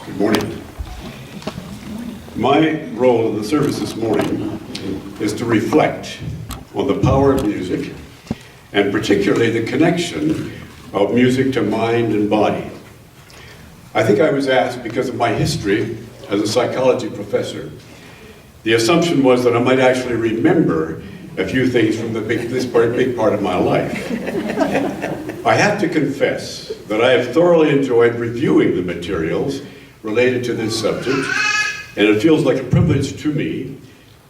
Good morning. My role in the service this morning is to reflect on the power of music, and particularly the connection of music to mind and body. I think I was asked because of my history as a psychology professor. The assumption was that I might actually remember a few things from this big part of my life. I have to confess that I have thoroughly enjoyed reviewing the materials related to this subject, and it feels like a privilege to me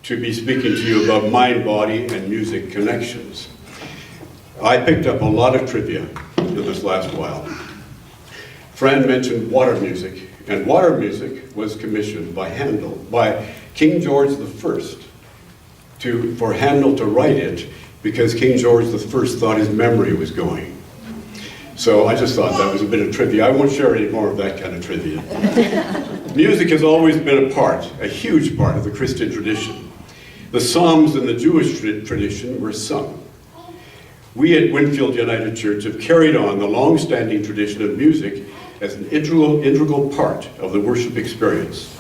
to be speaking to you about mind, body, and music connections. I picked up a lot of trivia in this last while. Fran mentioned water music, and water music was commissioned by King George I for Handel to write it because King George I thought his memory was going. So I just thought that was a bit of trivia. I won't share any more of that kind of trivia. Music has always been a huge part of the Christian tradition. The Psalms in the Jewish tradition were sung. We at Winfield United Church have carried on the long-standing tradition of music as an integral part of the worship experience.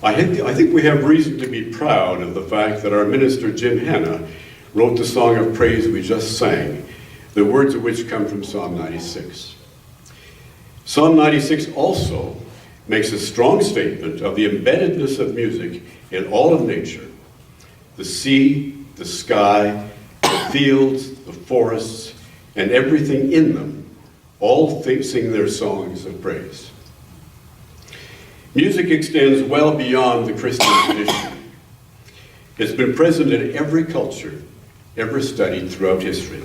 I think we have reason to be proud of the fact that our minister, Jim Hanna, wrote the song of praise we just sang, the words of which come from Psalm 96. Psalm 96 also makes a strong statement of the embeddedness of music in all of nature. The sea, the sky, the fields, the forests, and everything in them, all sing their songs of praise. Music extends well beyond the Christian tradition. It's been present in every culture ever studied throughout history.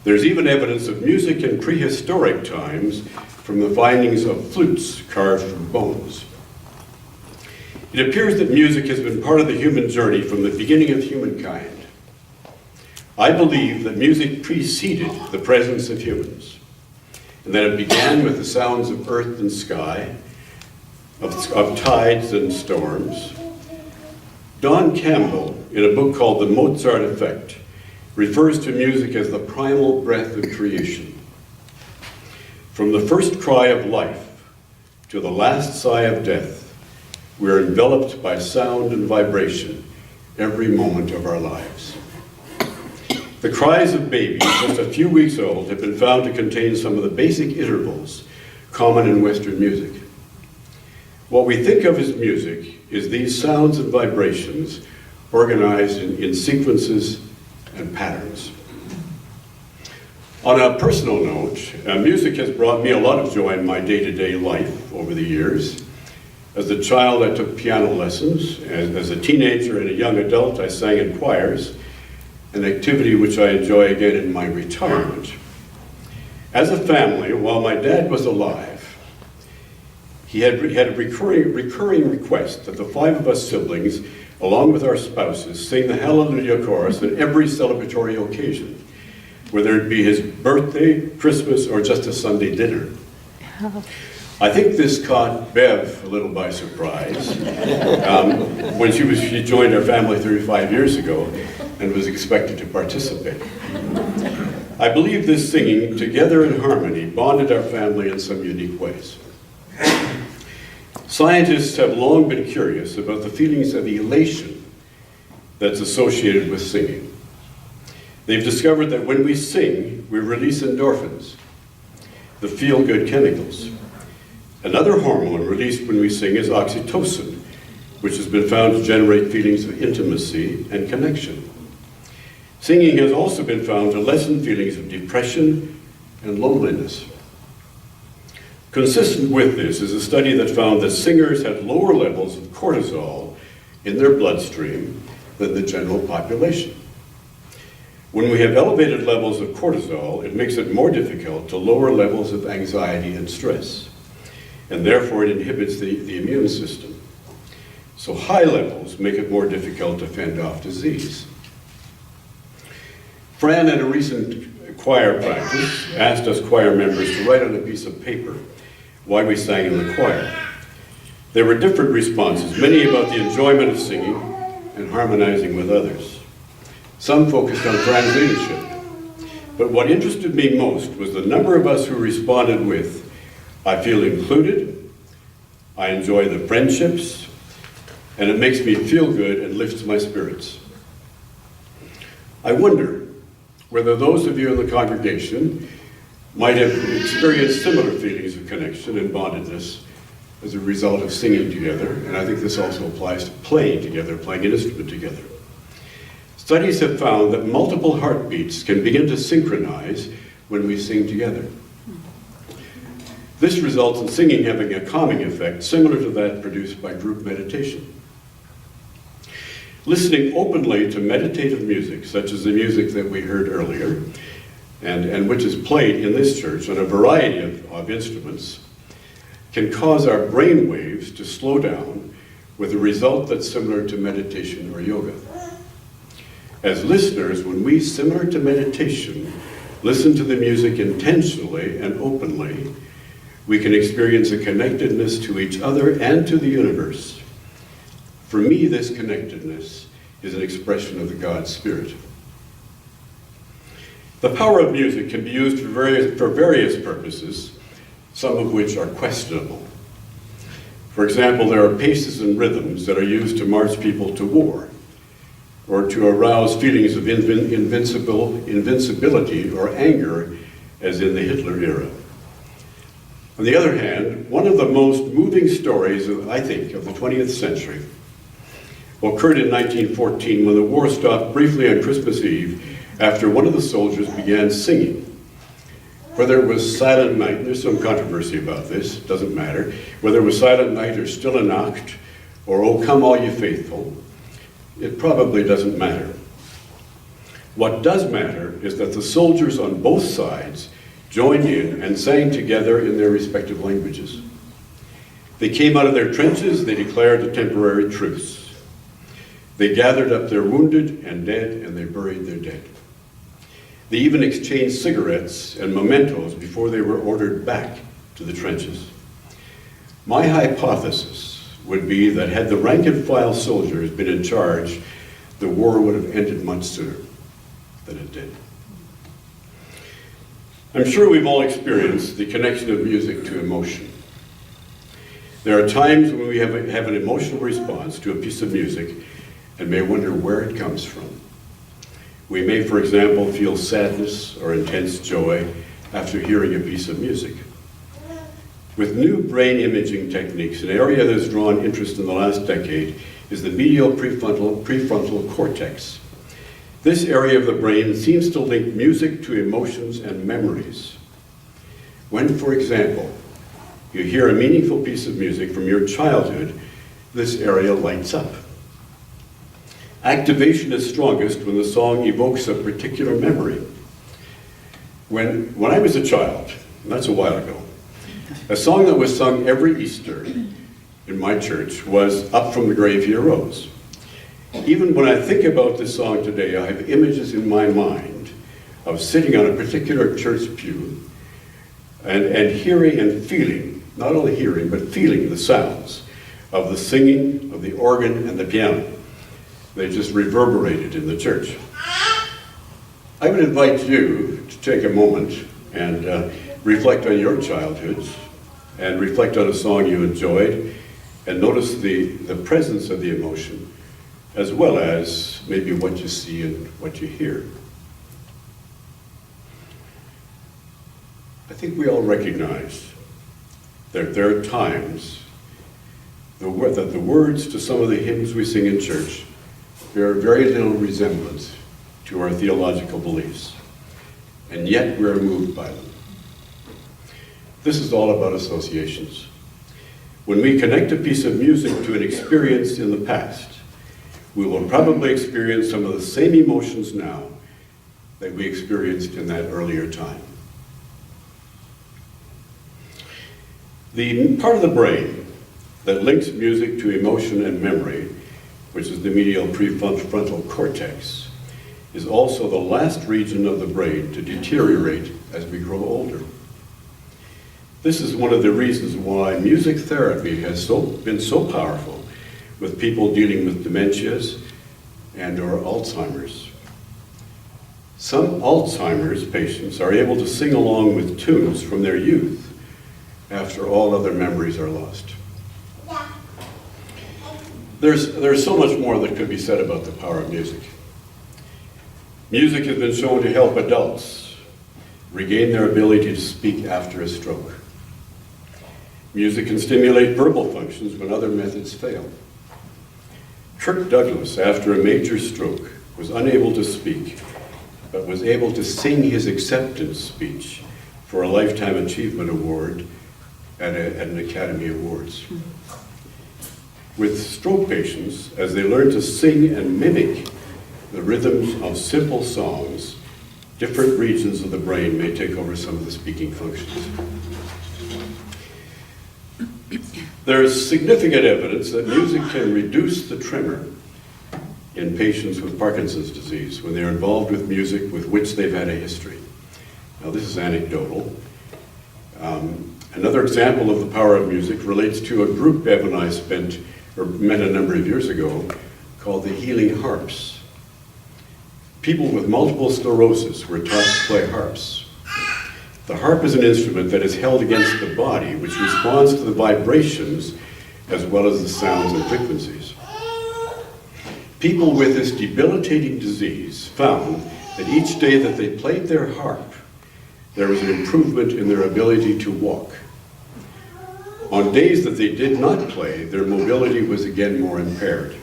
There's even evidence of music in prehistoric times from the findings of flutes carved from bones. It appears that music has been part of the human journey from the beginning of humankind. I believe that music preceded the presence of humans, and that it began with the sounds of earth and sky, of tides and storms. Don Campbell, in a book called The Mozart Effect, refers to music as the primal breath of creation. From the first cry of life to the last sigh of death, we are enveloped by sound and vibration every moment of our lives. The cries of babies just a few weeks old have been found to contain some of the basic intervals common in Western music. What we think of as music is these sounds and vibrations organized in sequences and patterns. On a personal note, music has brought me a lot of joy in my day-to-day life over the years. As a child, I took piano lessons. As a teenager and a young adult, I sang in choirs, an activity which I enjoy again in my retirement. As a family, while my dad was alive, he had a recurring request that the five of us siblings, along with our spouses, sing the Hallelujah chorus at every celebratory occasion, whether it be his birthday, Christmas, or just a Sunday dinner. I think this caught Bev a little by surprise when she joined our family 35 years ago and was expected to participate. I believe this singing, together in harmony, bonded our family in some unique ways. Scientists have long been curious about the feelings of elation that's associated with singing. They've discovered that when we sing, we release endorphins, the feel-good chemicals. Another hormone released when we sing is oxytocin, which has been found to generate feelings of intimacy and connection. Singing has also been found to lessen feelings of depression and loneliness. Consistent with this is a study that found that singers had lower levels of cortisol in their bloodstream than the general population. When we have elevated levels of cortisol, it makes it more difficult to lower levels of anxiety and stress, and therefore it inhibits the immune system. So high levels make it more difficult to fend off disease. Fran, at a recent choir practice, asked us choir members to write on a piece of paper why we sang in the choir. There were different responses, many about the enjoyment of singing and harmonizing with others. Some focused on Fran's leadership. But what interested me most was the number of us who responded with, I feel included, I enjoy the friendships, and it makes me feel good and lifts my spirits. I wonder whether those of you in the congregation might have experienced similar feelings of connection and bondedness as a result of singing together, and I think this also applies to playing together, playing an instrument together. Studies have found that multiple heartbeats can begin to synchronize when we sing together. This results in singing having a calming effect similar to that produced by group meditation. Listening openly to meditative music, such as the music that we heard earlier, and which is played in this church on a variety of instruments, can cause our brain waves to slow down with a result that's similar to meditation or yoga. As listeners, when we, similar to meditation, listen to the music intentionally and openly, we can experience a connectedness to each other and to the universe. For me, this connectedness is an expression of the God Spirit. The power of music can be used for various purposes, some of which are questionable. For example, there are paces and rhythms that are used to march people to war, or to arouse feelings of invincibility or anger, as in the Hitler era. On the other hand, one of the most moving stories, I think, of the 20th century occurred in 1914 when the war stopped briefly on Christmas Eve after one of the soldiers began singing. Whether it was Silent Night, and there's some controversy about this, doesn't matter, whether it was Silent Night or Stille Nacht, or O Come All Ye Faithful, it probably doesn't matter. What does matter is that the soldiers on both sides joined in and sang together in their respective languages. They came out of their trenches, they declared a temporary truce. They gathered up their wounded and dead, and they buried their dead. They even exchanged cigarettes and mementos before they were ordered back to the trenches. My hypothesis would be that had the rank and file soldiers been in charge, the war would have ended much sooner than it did. I'm sure we've all experienced the connection of music to emotion. There are times when we have an emotional response to a piece of music and may wonder where it comes from. We may, for example, feel sadness or intense joy after hearing a piece of music. With new brain imaging techniques, an area that has drawn interest in the last decade is the medial prefrontal cortex. This area of the brain seems to link music to emotions and memories. When, for example, you hear a meaningful piece of music from your childhood, this area lights up. Activation is strongest when the song evokes a particular memory. When I was a child, and that's a while ago, a song that was sung every Easter in my church was Up From the Grave He Arose. Even when I think about this song today, I have images in my mind of sitting on a particular church pew and hearing and feeling, not only hearing, but feeling the sounds of the singing, of the organ, and the piano. They just reverberated in the church. I would invite you to take a moment and reflect on your childhoods and reflect on a song you enjoyed and notice the presence of the emotion as well as maybe what you see and what you hear. I think we all recognize that there are times that the words to some of the hymns we sing in church bear very little resemblance to our theological beliefs, and yet we're moved by them. This is all about associations. When we connect a piece of music to an experience in the past, we will probably experience some of the same emotions now that we experienced in that earlier time. The part of the brain that links music to emotion and memory, which is the medial prefrontal cortex, is also the last region of the brain to deteriorate as we grow older. This is one of the reasons why music therapy has been so powerful with people dealing with dementias and or Alzheimer's. Some Alzheimer's patients are able to sing along with tunes from their youth, after all other memories are lost. There's so much more that could be said about the power of music. Music has been shown to help adults regain their ability to speak after a stroke. Music can stimulate verbal functions when other methods fail. Kirk Douglas, after a major stroke, was unable to speak, but was able to sing his acceptance speech for a Lifetime Achievement Award at an Academy Awards. With stroke patients, as they learn to sing and mimic the rhythms of simple songs, different regions of the brain may take over some of the speaking functions. There is significant evidence that music can reduce the tremor in patients with Parkinson's disease when they're involved with music with which they've had a history. Now, this is anecdotal. Another example of the power of music relates to a group Bev and I met a number of years ago called the Healing Harps. People with multiple sclerosis were taught to play harps. The harp is an instrument that is held against the body, which responds to the vibrations as well as the sounds and frequencies. People with this debilitating disease found that each day that they played their harp, there was an improvement in their ability to walk. On days that they did not play, their mobility was again more impaired.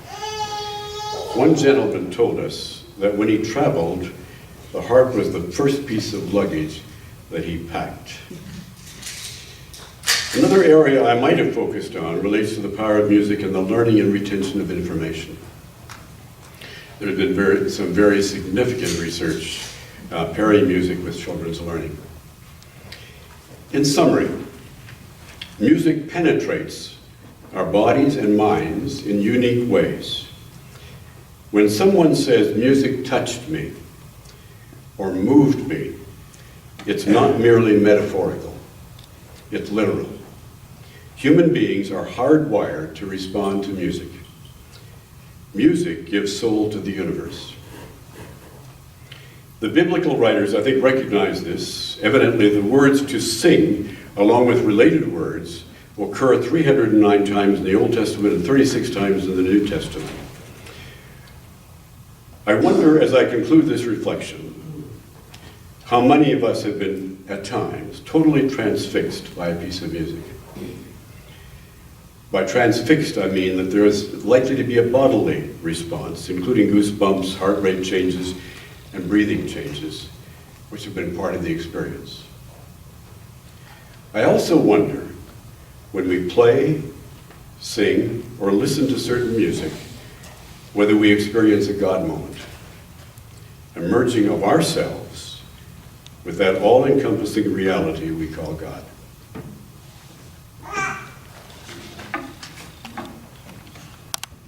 One gentleman told us that when he traveled, the harp was the first piece of luggage that he packed. Another area I might have focused on relates to the power of music and the learning and retention of information. There's been some very significant research pairing music with children's learning. In summary, music penetrates our bodies and minds in unique ways. When someone says, "Music touched me," or "moved me," it's not merely metaphorical, it's literal. Human beings are hardwired to respond to music. Music gives soul to the universe. The biblical writers, I think, recognize this. Evidently, the words to sing, along with related words, occur 309 times in the Old Testament and 36 times in the New Testament. I wonder, as I conclude this reflection, how many of us have been, at times, totally transfixed by a piece of music. By transfixed, I mean that there is likely to be a bodily response, including goosebumps, heart rate changes, and breathing changes, which have been part of the experience. I also wonder, when we play, sing, or listen to certain music, whether we experience a God moment, a merging of ourselves with that all-encompassing reality we call God.